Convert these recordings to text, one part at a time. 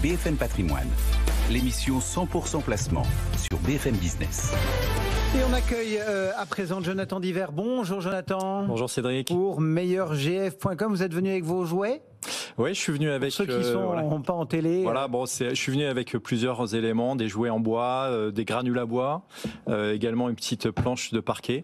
BFM Patrimoine, l'émission 100% placement sur BFM Business. Et on accueille à présent Jonathan Diver. Bonjour Jonathan. Bonjour Cédric. Pour meilleurgf.com, vous êtes venu avec vos jouets ? Oui, je suis venu avec... Pour ceux qui sont pas en télé. Voilà, je suis venu avec plusieurs éléments, des jouets en bois, des granules à bois, également une petite planche de parquet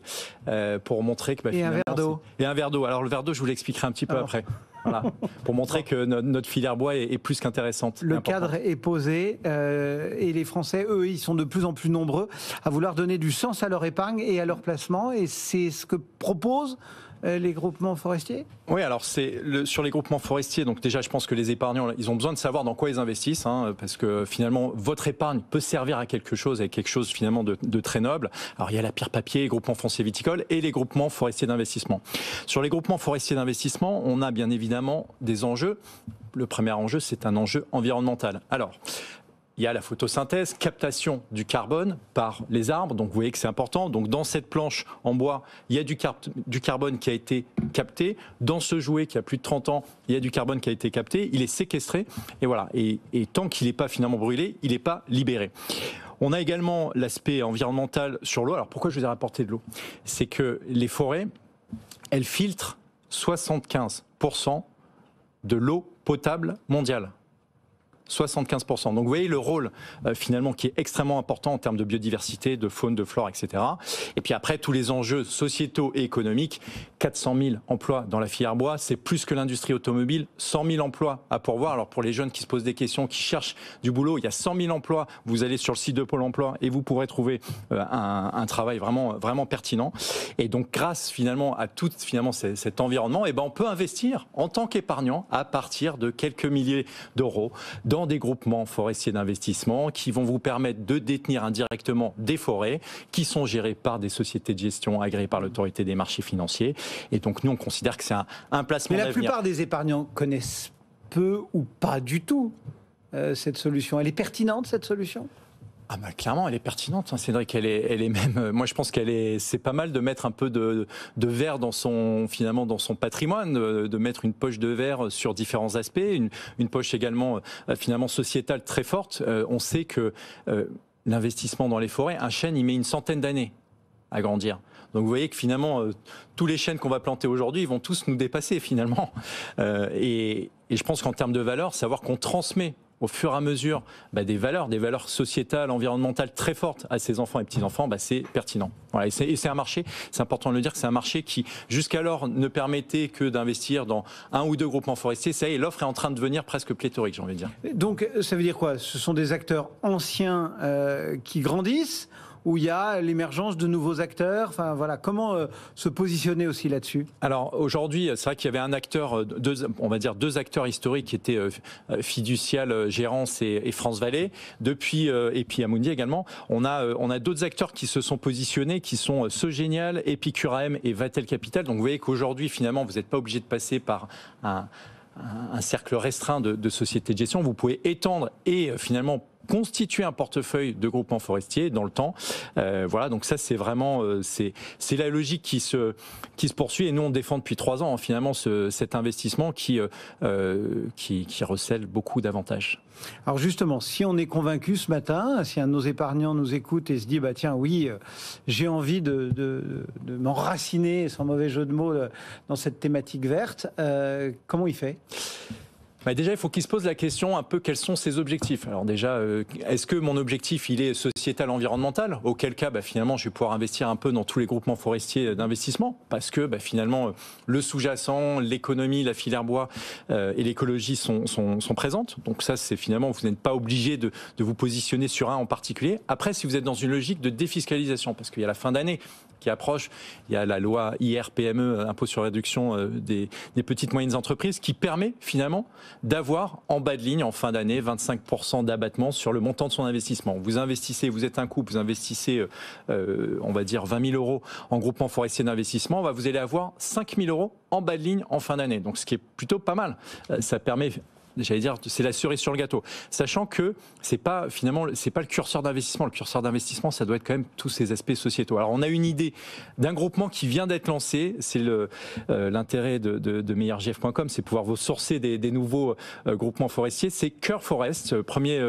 pour montrer que... et un verre d'eau. Et un verre d'eau. Alors le verre d'eau, je vous l'expliquerai un petit peu après. Voilà, pour montrer que notre filière bois est plus qu'intéressante. Le cadre est posé et les Français, eux, ils sont de plus en plus nombreux à vouloir donner du sens à leur épargne et à leur placement. Et c'est ce que proposent les groupements forestiers ? Oui, alors sur les groupements forestiers, donc déjà je pense que les épargnants, ils ont besoin de savoir dans quoi ils investissent, parce que finalement votre épargne peut servir à quelque chose finalement de très noble. Alors il y a la pierre papier, les groupements fonciers viticoles et les groupements forestiers d'investissement. Sur les groupements forestiers d'investissement, on a bien évidemment des enjeux. Le premier enjeu, c'est un enjeu environnemental. Alors, il y a la photosynthèse, captation du carbone par les arbres, donc vous voyez que c'est important. Donc dans cette planche en bois, il y a du carbone qui a été capté. Dans ce jouet qui a plus de 30 ans, il y a du carbone qui a été capté, il est séquestré, et voilà. Et tant qu'il n'est pas finalement brûlé, il n'est pas libéré. On a également l'aspect environnemental sur l'eau. Alors pourquoi je vous ai rapporté de l'eau ? C'est que les forêts, elles filtrent 75% de l'eau potable mondiale. 75%. Donc vous voyez le rôle finalement qui est extrêmement important en termes de biodiversité, de faune, de flore, etc. Et puis après tous les enjeux sociétaux et économiques, 400 000 emplois dans la filière bois, c'est plus que l'industrie automobile, 100 000 emplois à pourvoir. Alors pour les jeunes qui se posent des questions, qui cherchent du boulot, il y a 100 000 emplois, vous allez sur le site de Pôle emploi et vous pourrez trouver un travail vraiment pertinent. Et donc grâce finalement à tout finalement cet environnement, et ben on peut investir en tant qu'épargnant à partir de quelques milliers d'euros dans des groupements forestiers d'investissement qui vont vous permettre de détenir indirectement des forêts qui sont gérées par des sociétés de gestion agréées par l'autorité des marchés financiers. Et donc nous, on considère que c'est un placement d'avenir. Mais la plupart des épargnants connaissent peu ou pas du tout cette solution. Elle est pertinente, cette solution ? Ah bah clairement, elle est pertinente, Cédric. Elle est même. Moi, je pense c'est pas mal de mettre un peu de verre dans son patrimoine, de mettre une poche de verre sur différents aspects, une poche également finalement sociétale très forte. On sait que l'investissement dans les forêts, un chêne, il met une centaine d'années à grandir. Donc vous voyez que finalement, tous les chênes qu'on va planter aujourd'hui, ils vont tous nous dépasser finalement. Et je pense qu'en termes de valeur, savoir qu'on transmet au fur et à mesure des valeurs sociétales, environnementales très fortes à ses enfants et petits-enfants, c'est pertinent. Voilà, et c'est un marché, c'est important de le dire, que c'est un marché qui jusqu'alors ne permettait que d'investir dans un ou deux groupements forestiers. Ça y est, l'offre est en train de devenir presque pléthorique, j'ai envie de dire. Donc ça veut dire quoi ? Ce sont des acteurs anciens qui grandissent, où il y a l'émergence de nouveaux acteurs. Enfin voilà, comment se positionner aussi là-dessus ? Alors aujourd'hui, c'est vrai qu'il y avait un acteur, deux acteurs historiques qui étaient Fiducial, Gérance et France Vallée. Depuis et puis Amundi également, on a d'autres acteurs qui se sont positionnés, qui sont Sogenial, Epicuraem et Vatel Capital. Donc vous voyez qu'aujourd'hui, finalement, vous n'êtes pas obligé de passer par un cercle restreint de sociétés de gestion. Vous pouvez étendre et finalement constituer un portefeuille de groupements forestiers dans le temps. Voilà, donc ça c'est vraiment c'est la logique qui se poursuit, et nous on défend depuis 3 ans finalement cet investissement qui recèle beaucoup d'avantages. Alors justement, si on est convaincu ce matin, si un de nos épargnants nous écoute et se dit tiens oui, j'ai envie de m'enraciner, sans mauvais jeu de mots, dans cette thématique verte, comment il fait ? Déjà, il faut qu'il se pose la question un peu quels sont ses objectifs. Alors déjà, est-ce que mon objectif il est sociétal, environnemental ? Auquel cas, finalement, je vais pouvoir investir un peu dans tous les groupements forestiers d'investissement, parce que finalement, le sous-jacent, l'économie, la filière bois et l'écologie sont présentes. Donc ça, c'est finalement, vous n'êtes pas obligé de vous positionner sur un en particulier. Après, si vous êtes dans une logique de défiscalisation, parce qu'il y a la fin d'année qui approche, il y a la loi IR-PME, impôt sur réduction des petites moyennes entreprises, qui permet finalement d'avoir en bas de ligne en fin d'année 25% d'abattement sur le montant de son investissement. Vous investissez, vous êtes un couple, vous investissez on va dire 20 000 euros en groupement forestier d'investissement, vous allez avoir 5 000 euros en bas de ligne en fin d'année. Donc ce qui est plutôt pas mal. Ça permet j'allais dire, c'est la cerise sur le gâteau. Sachant que c'est pas le curseur d'investissement. Le curseur d'investissement, ça doit être quand même tous ces aspects sociétaux. Alors, on a une idée d'un groupement qui vient d'être lancé. C'est l'intérêt de meilleurgf.com, c'est pouvoir vous sourcer des nouveaux groupements forestiers. C'est Cœur Forest, premier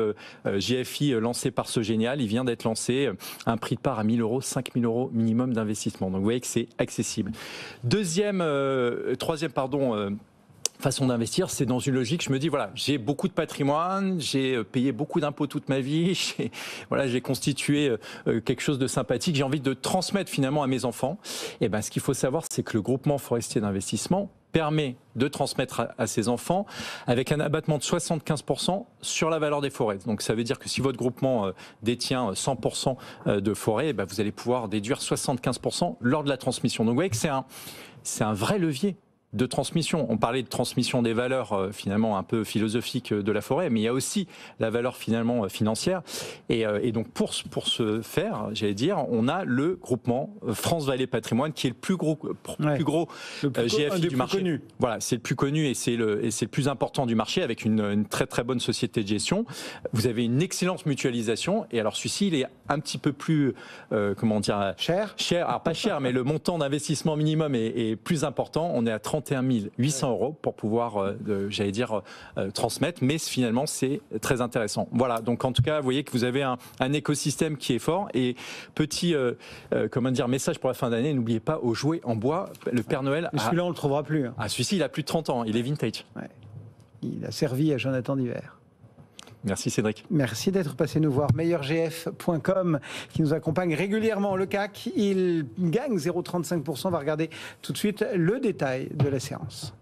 GFI lancé par Sogénial. Il vient d'être lancé, un prix de part à 1 000 €, 5 000 € minimum d'investissement. Donc, vous voyez que c'est accessible. Troisième, façon d'investir, c'est dans une logique, je me dis, voilà, j'ai beaucoup de patrimoine, j'ai payé beaucoup d'impôts toute ma vie, j'ai constitué quelque chose de sympathique, j'ai envie de transmettre finalement à mes enfants. Et ben, ce qu'il faut savoir, c'est que le groupement forestier d'investissement permet de transmettre à ses enfants avec un abattement de 75% sur la valeur des forêts. Donc ça veut dire que si votre groupement détient 100% de forêt, ben, vous allez pouvoir déduire 75% lors de la transmission. Donc vous voyez que c'est un vrai levier de transmission. On parlait de transmission des valeurs finalement un peu philosophiques de la forêt, mais il y a aussi la valeur finalement financière. Et donc pour ce faire, j'allais dire, on a le groupement France Vallée Patrimoine qui est le plus gros GFI du marché. Connu. Voilà, c'est le plus connu et c'est le plus important du marché avec une très très bonne société de gestion. Vous avez une excellente mutualisation et alors celui-ci il est un petit peu plus cher. Alors pas cher, mais le montant d'investissement minimum est plus important. On est à 31 800 € pour pouvoir, transmettre, mais finalement c'est très intéressant. Voilà, donc en tout cas, vous voyez que vous avez un écosystème qui est fort et petit, message pour la fin d'année, n'oubliez pas aux jouets en bois, le Père Noël. Mais celui-là, on le trouvera plus. Ah, celui-ci, il a plus de 30 ans, il est vintage. Ouais. Il a servi à Jonathan Diver. Merci Cédric. Merci d'être passé nous voir. meilleurgf.com qui nous accompagne régulièrement. Le CAC, il gagne 0,35%. On va regarder tout de suite le détail de la séance.